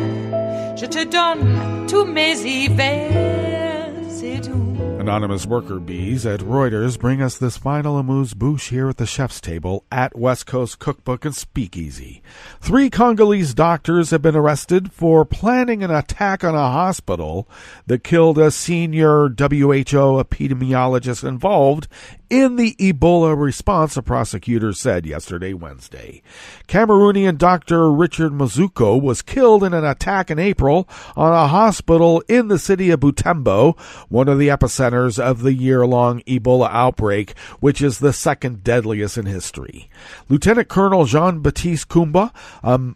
je te donne tous mes hivers, c'est tout. Anonymous worker bees at Reuters bring us this final amuse-bouche here at the chef's table at West Coast Cookbook and Speakeasy. 3 Congolese doctors have been arrested for planning an attack on a hospital that killed a senior WHO epidemiologist involved in the Ebola response, a prosecutor said yesterday, Wednesday. Cameroonian Dr. Richard Mazuko was killed in an attack in April on a hospital in the city of Butembo, one of the epicenters of the year-long Ebola outbreak, which is the second deadliest in history. Lieutenant Colonel Jean-Baptiste Kumba,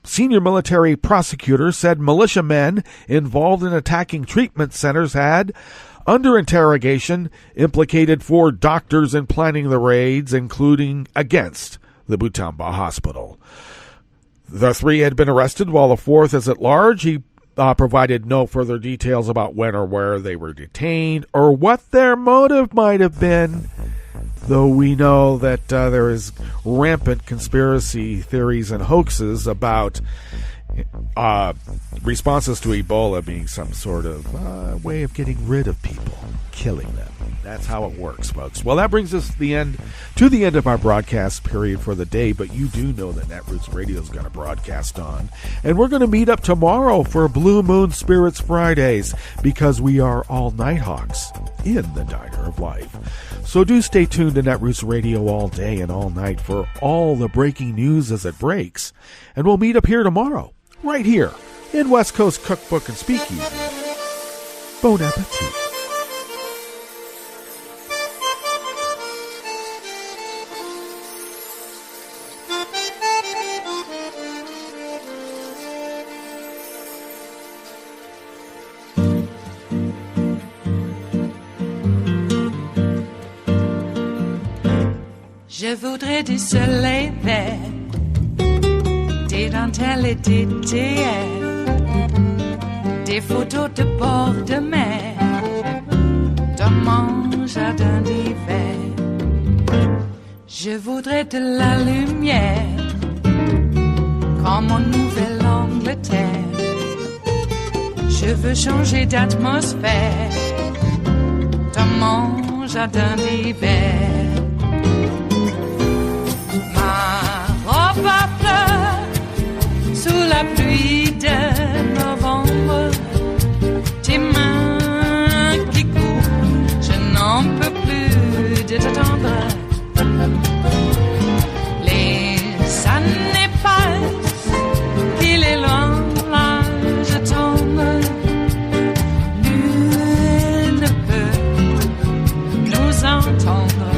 senior military prosecutor, said militiamen involved in attacking treatment centers had, under interrogation, implicated 4 doctors in planning the raids, including against the Butembo hospital. The 3 had been arrested, while the 4th is at large. He provided no further details about when or where they were detained or what their motive might have been. though we know that there is rampant conspiracy theories and hoaxes about responses to Ebola being some sort of way of getting rid of people, killing them. That's how it works, folks. Well, that brings us to the end of our broadcast period for the day, but you do know that Netroots Radio is going to broadcast on. And we're going to meet up tomorrow for Blue Moon Spirits Fridays, because we are all Nighthawks in the Diner of Life. So do stay tuned to Netroots Radio all day and all night for all the breaking news as it breaks. And we'll meet up here tomorrow, right here in West Coast Cookbook and Speakeasy. Bon appetit. Je voudrais du soleil vert, des dentelles et des théâtres, des photos de bord de mer, dans mon jardin d'hiver. Je voudrais de la lumière, comme en Nouvelle-Angleterre. Je veux changer d'atmosphère, dans mon jardin d'hiver. À fleurs, sous la pluie de novembre, tes mains qui courent, je n'en peux plus de t'attendre. Les années passent, qu'il est loin, là je tombe. Nul ne peut nous entendre.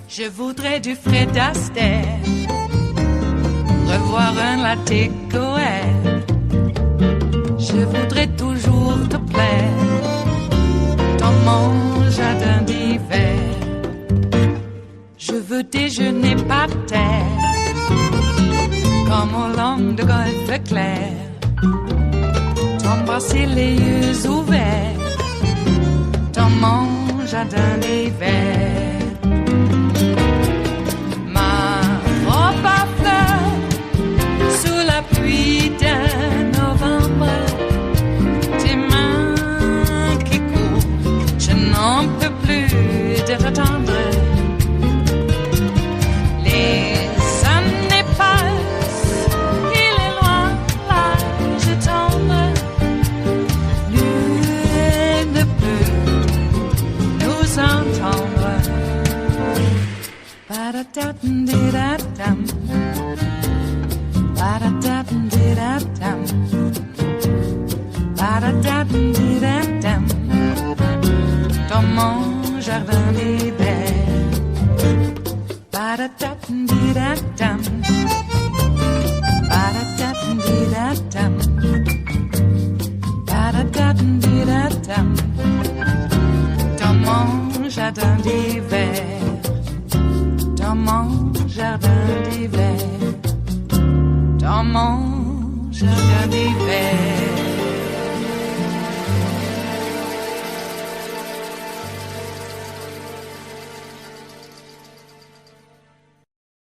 Je voudrais du Fred Astaire, revoir un latte Goël. Je voudrais toujours te plaire dans mon jardin d'hiver. Je veux déjeuner par terre, comme au long de golfe clair, t'embrasser les yeux ouverts dans mon jardin d'hiver. Pluie de novembre, tes mains qui courent, je n'en peux plus de t'attendre. Les années passent, il est loin, là je tombe. Nul ne peut nous entendre. Ba-da-da-dum-di-da-dum. Ba-da-da-dum-di-da-dum. Ba-da-da-dum-di-da-dum. Dans mon jardin d'hiver. Ba-da-da-dum-di-da-dum. Ba-da-da-dum-di-da-dum. Ba-da-da-dum-di-da-dum. Dans mon jardin d'hiver. Dans mon jardin d'hiver. Dans mon jardin d'hiver.